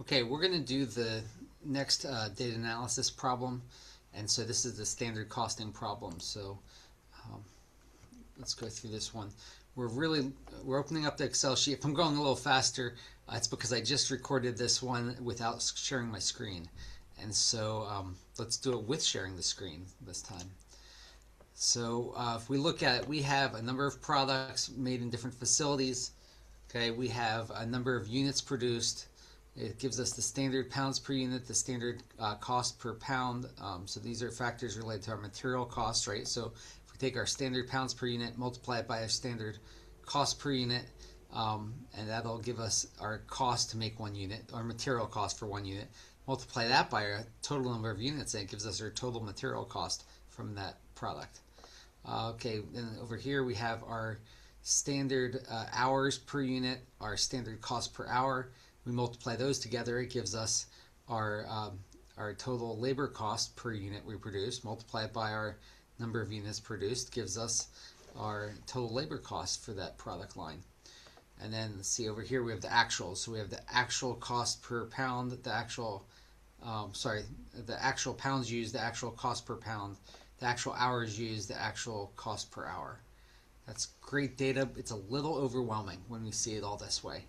Okay, we're going to do the next data analysis problem, and so this is the standard costing problem. So um, let's go through this one. We're opening up the Excel sheet. If I'm going a little faster, it's because I just recorded this one without sharing my screen, and so let's do it with sharing the screen this time. So if we look at it, we have a number of products made in different facilities. Okay, we have a number of units produced. It gives us the standard pounds per unit, the standard cost per pound. So these are factors related to our material costs, right? So if we take our standard pounds per unit, multiply it by our standard cost per unit, and that'll give us our cost to make one unit, our material cost for one unit. Multiply that by our total number of units, and it gives us our total material cost from that product. Okay, then over here we have our standard hours per unit, our standard cost per hour. We multiply those together, it gives us our total labor cost per unit we produce. Multiply it by our number of units produced, gives us our total labor cost for that product line. And then see over here we have the actuals. So we have the actual cost per pound, the actual pounds used, the actual cost per pound, the actual hours used, the actual cost per hour. That's great data. It's a little overwhelming when we see it all this way.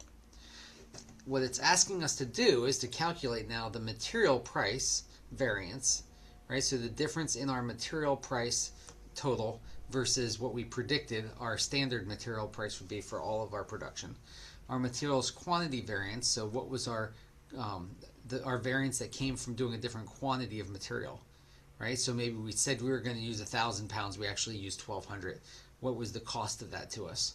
What it's asking us to do is to calculate now the material price variance, right? So the difference in our material price total versus what we predicted our standard material price would be for all of our production. Our materials quantity variance, so what was our variance that came from doing a different quantity of material, right? So maybe we said we were going to use 1,000 pounds, we actually used 1,200. What was the cost of that to us,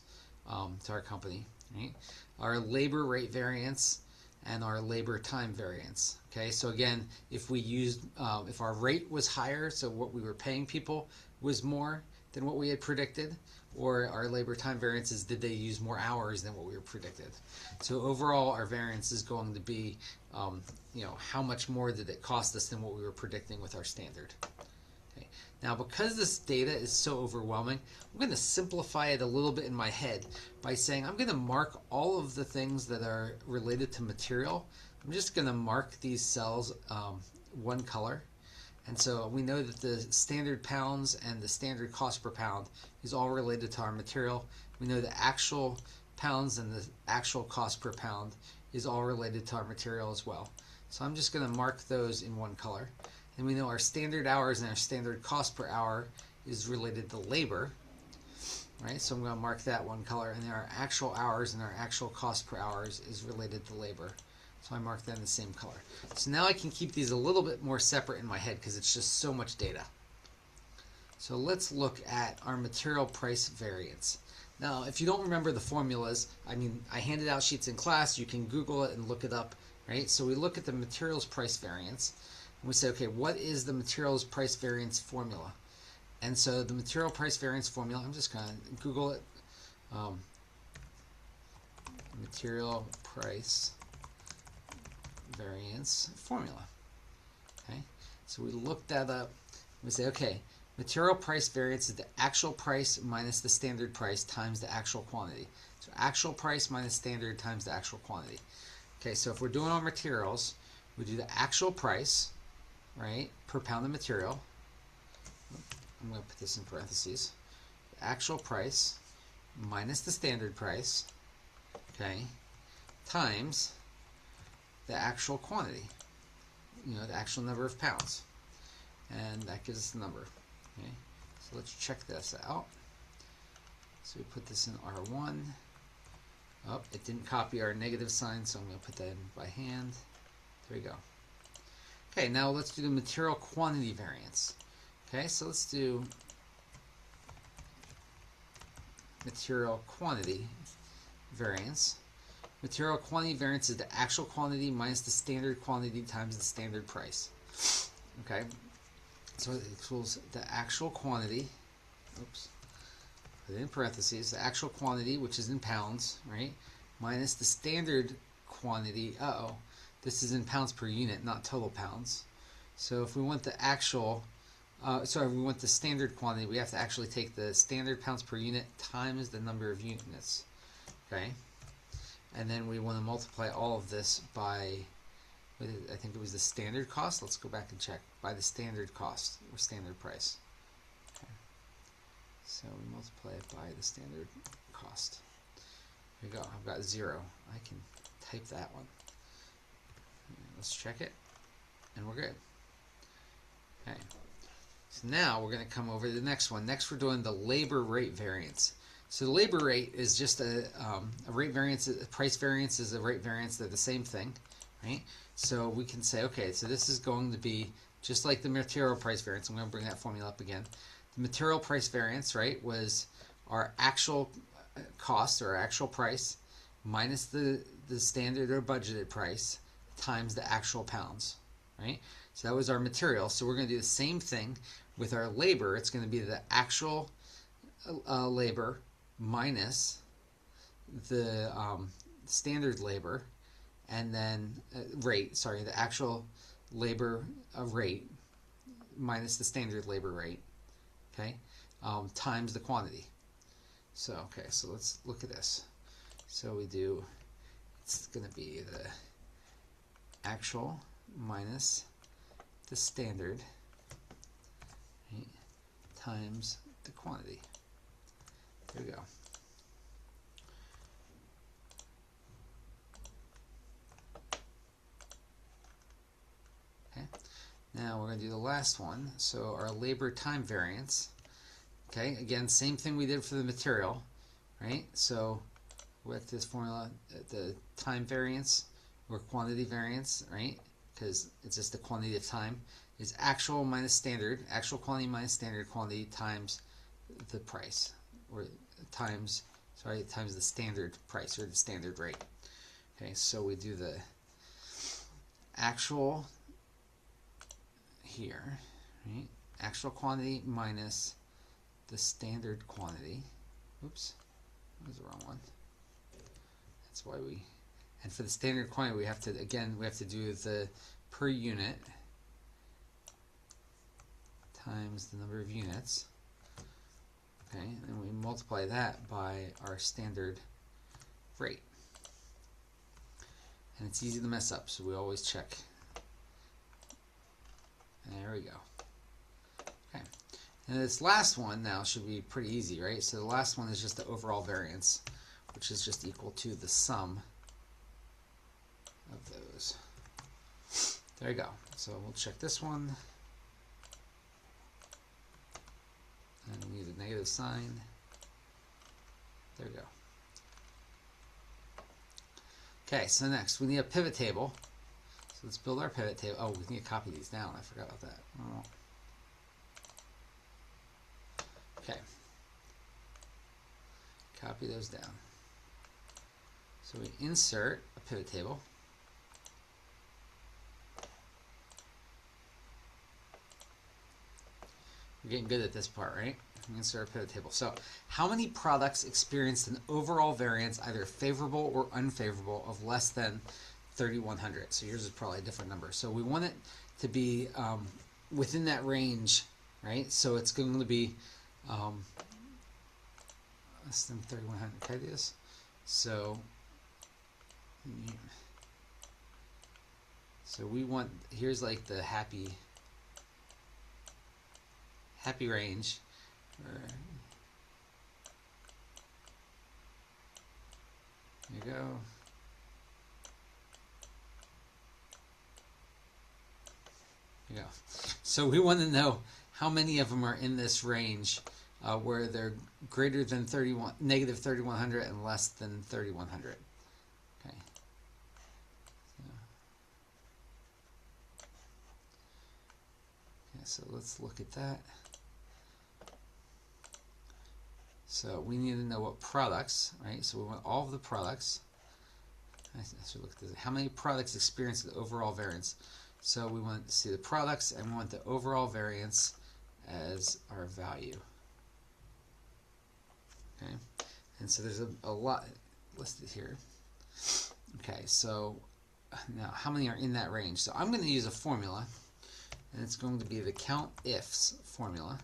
to our company, right? Our labor rate variance and our labor time variance. Okay, so again, if if our rate was higher, so what we were paying people was more than what we had predicted, or our labor time variances, did they use more hours than what we were predicted? So overall, our variance is going to be, how much more did it cost us than what we were predicting with our standard? Okay. Now, because this data is so overwhelming, I'm going to simplify it a little bit in my head by saying I'm going to mark all of the things that are related to material. I'm just going to mark these cells one color. And so we know that the standard pounds and the standard cost per pound is all related to our material. We know the actual pounds and the actual cost per pound is all related to our material as well. So I'm just going to mark those in one color. And we know our standard hours and our standard cost per hour is related to labor, right? So I'm going to mark that one color. And then our actual hours and our actual cost per hours is related to labor. So I mark that in the same color. So now I can keep these a little bit more separate in my head because it's just so much data. So let's look at our material price variance. Now, if you don't remember the formulas, I handed out sheets in class. You can Google it and look it up, right? So we look at the materials price variance. And we say, okay, what is the materials price variance formula? And so the material price variance formula, I'm just going to Google it. Material price variance formula. Okay, so we look that up. We say, okay, material price variance is the actual price minus the standard price times the actual quantity. So actual price minus standard times the actual quantity. Okay, so if we're doing our materials, we do the actual price, right, per pound of material. I'm going to put this in parentheses. The actual price minus the standard price, okay, times the actual quantity, the actual number of pounds. And that gives us the number. Okay, so let's check this out. So we put this in R1. Oh, it didn't copy our negative sign, so I'm going to put that in by hand. There we go. Okay, now let's do the material quantity variance. Okay, so let's do material quantity variance. Material quantity variance is the actual quantity minus the standard quantity times the standard price. Okay, so it equals the actual quantity, put it in parentheses, the actual quantity, which is in pounds, right, minus the standard quantity, this is in pounds per unit, not total pounds. So if we want the actual, we want the standard quantity, we have to actually take the standard pounds per unit times the number of units, okay? And then we want to multiply all of this by I think it was the standard cost. Let's go back and check by the standard cost or standard price. Okay. So we multiply it by the standard cost. Here we go. I've got 0. I can type that one. Let's check it, and we're good. Okay. So now we're going to come over to the next one. Next, we're doing the labor rate variance. So the labor rate is just a rate variance. A price variance is a rate variance. They're the same thing, right? So we can say, okay, so this is going to be just like the material price variance. I'm going to bring that formula up again. The material price variance, right, was our actual cost or actual price minus the standard or budgeted price times the actual pounds, right? So that was our material. So we're going to do the same thing with our labor. It's going to be the actual labor minus the standard labor, and then rate, sorry, the actual labor rate minus the standard labor rate, okay, times the quantity. So, okay, so let's look at this. So we do, it's going to be the actual minus the standard, right, times the quantity. There we go. Okay. Now we're going to do the last one. So our labor time variance. Okay. Again, same thing we did for the material, right? So with this formula, the time variance or quantity variance, right? Because it's just the quantity of time is actual minus standard, actual quantity minus standard quantity times the price, or times the standard price or the standard rate. Okay, so we do the actual here, right? Actual quantity minus the standard quantity. Oops, that was the wrong one. That's why we, and for the standard quantity we have to, again, we have to do the per unit times the number of units. Okay, and we multiply that by our standard rate. And it's easy to mess up, so we always check. There we go. Okay, and this last one now should be pretty easy, right? So the last one is just the overall variance, which is just equal to the sum of those. There you go. So we'll check this one. And we need a negative sign. There we go. Okay, so next we need a pivot table. So let's build our pivot table. Oh, we need to copy these down. I forgot about that. Oh. Okay. Copy those down. So we insert a pivot table. We're getting good at this part, right? Insert a pivot table. So how many products experienced an overall variance, either favorable or unfavorable, of less than 3,100? So yours is probably a different number. So we want it to be within that range, right? So it's going to be less than 3,100. Can I do this? So we want, here's like the happy range. There you go. There you go. So we want to know how many of them are in this range where they're greater than negative 3,100 and less than 3,100. Okay. So let's look at that. So we need to know what products, right? So we want all of the products. I should look at this. How many products experience the overall variance? So we want to see the products, and we want the overall variance as our value. Okay, and so there's a lot listed here. Okay, so now how many are in that range? So I'm going to use a formula, and it's going to be the count ifs formula.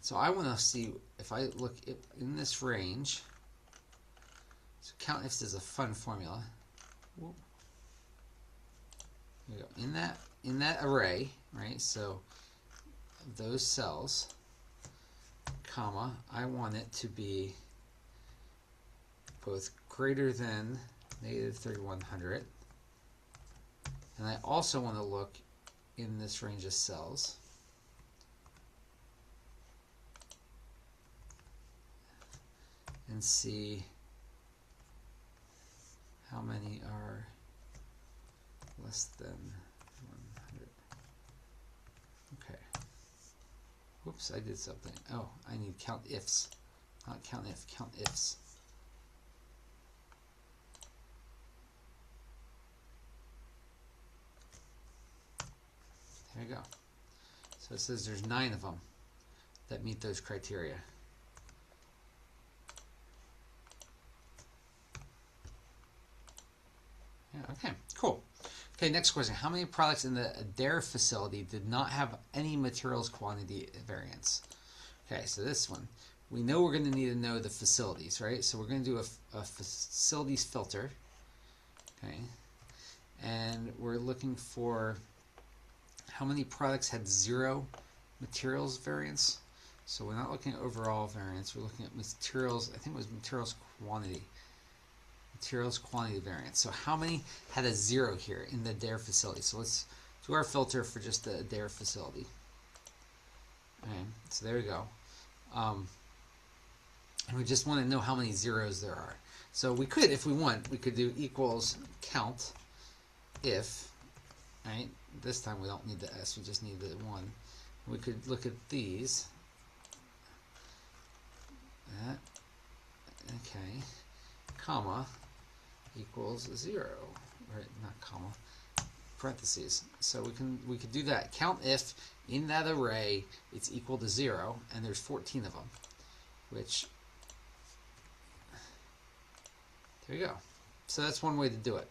So I want to see if I look in this range. So count ifs is a fun formula. Whoop. There we go. In that array, right? So those cells, comma, I want it to be both greater than negative 3100, and I also want to look in this range of cells and see how many are less than 100. Okay. Whoops, I did something. Oh, I need count ifs. Not count if, count ifs. There you go. So it says there's 9 of them that meet those criteria. Yeah, okay, cool. Okay, next question. How many products in the Adair facility did not have any materials quantity variance? Okay, so this one. We know we're going to need to know the facilities, right? So we're going to do a facilities filter. Okay. And we're looking for how many products had 0 materials variance. So we're not looking at overall variance. We're looking at materials. I think it was materials quantity. Materials quantity variance. So how many had a 0 here in the Adair facility? So let's do our filter for just the Adair facility. Okay, so there we go. And we just want to know how many zeros there are. So we could, if we want, we could do equals count if, right? This time we don't need the S, we just need the 1. We could look at these. That, okay, comma, equals 0, right? Not comma, parentheses. So we could do that. Count if in that array it's equal to 0, and there's 14 of them, which, there you go. So that's one way to do it.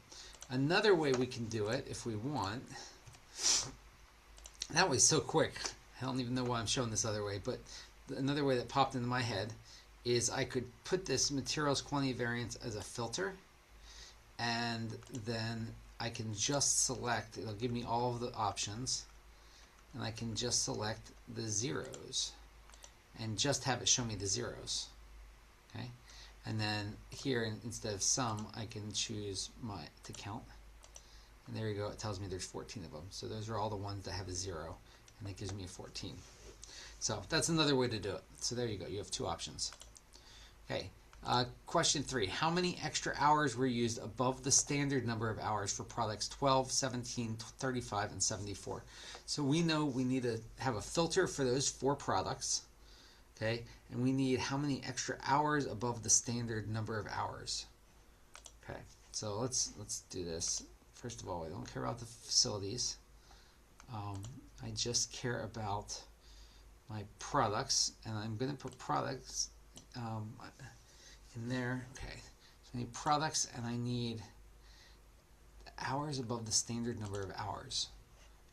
Another way we can do it, if we want, that way's so quick, I don't even know why I'm showing this other way, but another way that popped into my head is I could put this materials quantity variance as a filter, and then I can just select, it'll give me all of the options, and I can just select the zeros and just have it show me the zeros. Okay, and then here instead of sum I can choose to count, and there you go, it tells me there's 14 of them. So those are all the ones that have a 0, and it gives me a 14. So that's another way to do it. So there you go, you have 2 options. Okay, question 3. How many extra hours were used above the standard number of hours for products 12, 17, 35, and 74? So we know we need to have a filter for those 4 products, okay, and we need how many extra hours above the standard number of hours. Okay, so let's do this. First of all, I don't care about the facilities. I just care about my products, and I'm going to put products in there. Okay, so I need products, and I need hours above the standard number of hours.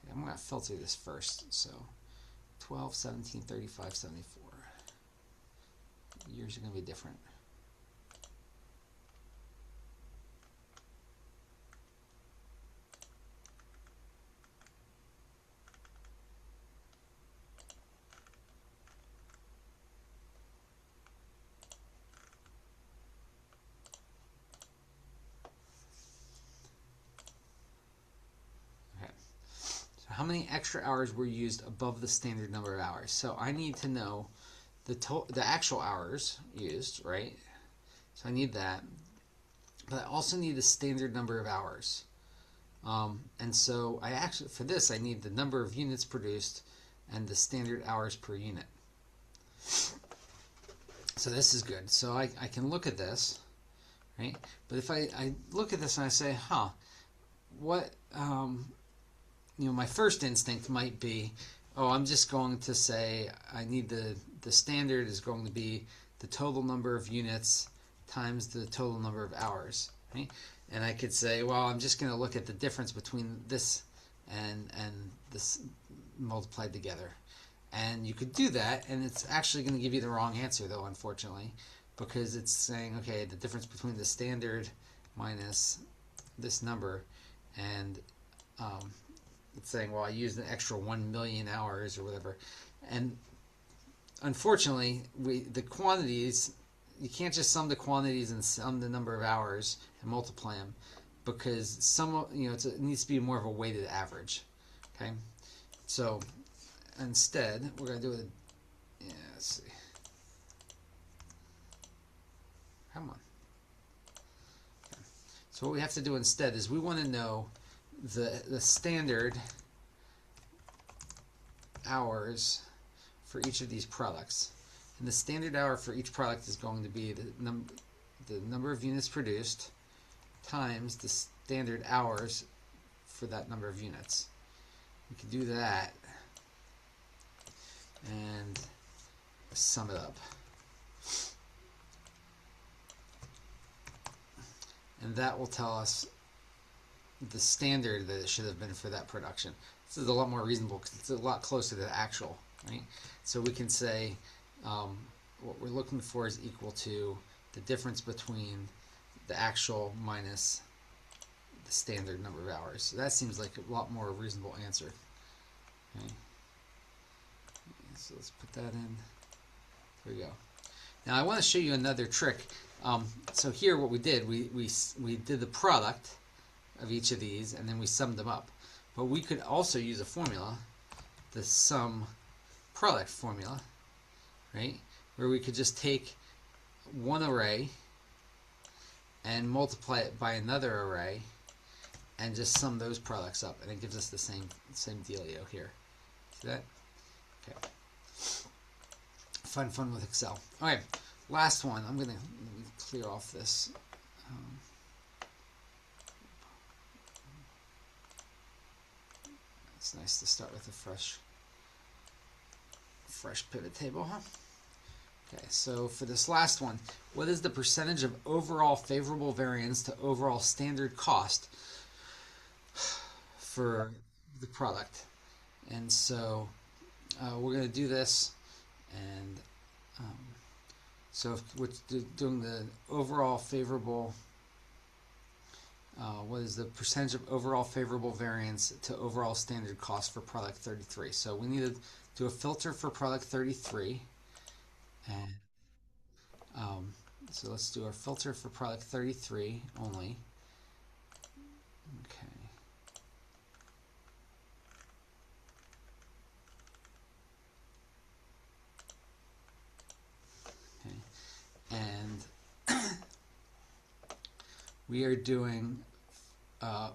Okay, I'm going to filter this first. So 12, 17, 35, 74. Years are going to be different. How many extra hours were used above the standard number of hours? So I need to know the actual hours used, right? So I need that, but I also need the standard number of hours. And so I actually, for this, I need the number of units produced and the standard hours per unit. So this is good. So I can look at this, right? But if I look at this and I say, what, my first instinct might be, I'm just going to say I need the standard is going to be the total number of units times the total number of hours, right? And I could say, well, I'm just going to look at the difference between this and this multiplied together. And you could do that, and it's actually going to give you the wrong answer, though, unfortunately, because it's saying, okay, the difference between the standard minus this number, and it's saying, well, I used an extra 1 million hours or whatever. And unfortunately, the quantities, you can't just sum the quantities and sum the number of hours and multiply them, because it needs to be more of a weighted average. Okay, so instead we're going to do it. Yeah, let's see. Come on. Okay. So what we have to do instead is we want to know the standard hours for each of these products. And the standard hour for each product is going to be the number of units produced times the standard hours for that number of units. We can do that and sum it up. And that will tell us the standard that it should have been for that production. This is a lot more reasonable because it's a lot closer to the actual, right? So we can say what we're looking for is equal to the difference between the actual minus the standard number of hours. So that seems like a lot more reasonable answer. Okay. So let's put that in. There we go. Now I want to show you another trick. So here what we did, we did the product of each of these and then we summed them up. But we could also use a formula, the sum product formula, right? Where we could just take one array and multiply it by another array and just sum those products up, and it gives us the same dealio here. See that? Okay. Fun with Excel. All right, last one. Let me clear off this. It's nice to start with a fresh pivot table, huh? Okay, so for this last one, what is the percentage of overall favorable variance to overall standard cost for the product? And so we're going to do this, and so if we're doing the overall favorable, what is the percentage of overall favorable variance to overall standard cost for product 33? So we need to do a filter for product 33. And so let's do our filter for product 33 only. Okay. And we are doing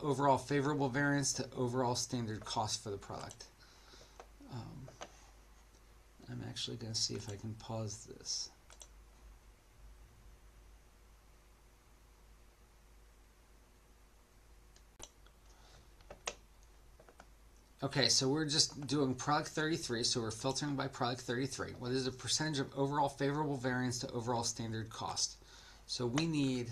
overall favorable variance to overall standard cost for the product. I'm actually going to see if I can pause this. Okay, so we're just doing product 33, so we're filtering by product 33. What is the percentage of overall favorable variance to overall standard cost? So we need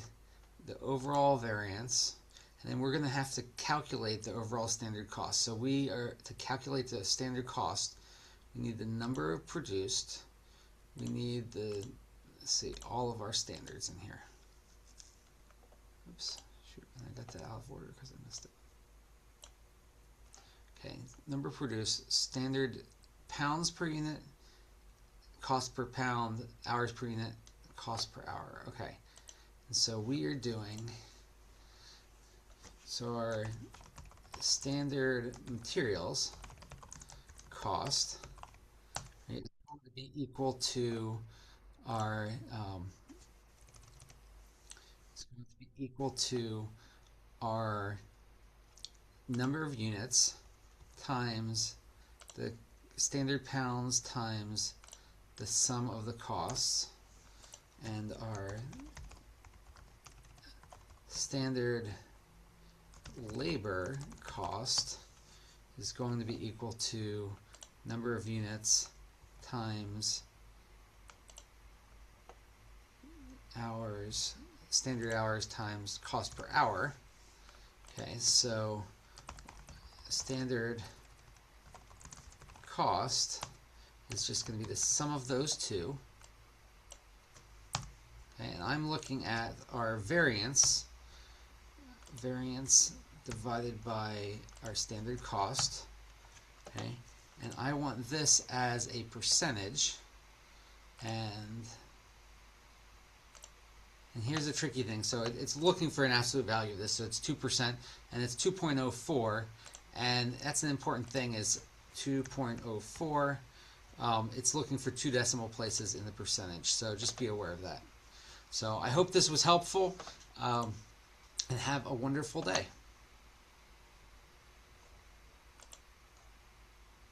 the overall variance, and then we're going to have to calculate the overall standard cost. So to calculate the standard cost, we need the number of produced. We need let's see, all of our standards in here. Oops, shoot, I got that out of order because I missed it. Okay, number produced, standard pounds per unit, cost per pound, hours per unit, cost per hour. Okay, and so we are doing, so our standard materials cost, right, is going to be equal to our number of units times the standard pounds times the sum of the costs, and our standard labor cost is going to be equal to number of units times hours, standard hours times cost per hour. Okay, so standard cost is just going to be the sum of those two. Okay, and I'm looking at our variance divided by our standard cost. Okay, and I want this as a percentage, and here's the tricky thing. So it's looking for an absolute value of this, so it's 2%, and it's 2.04, and that's an important thing, is 2.04. It's looking for 2 decimal places in the percentage, so just be aware of that. So I hope this was helpful, and have a wonderful day.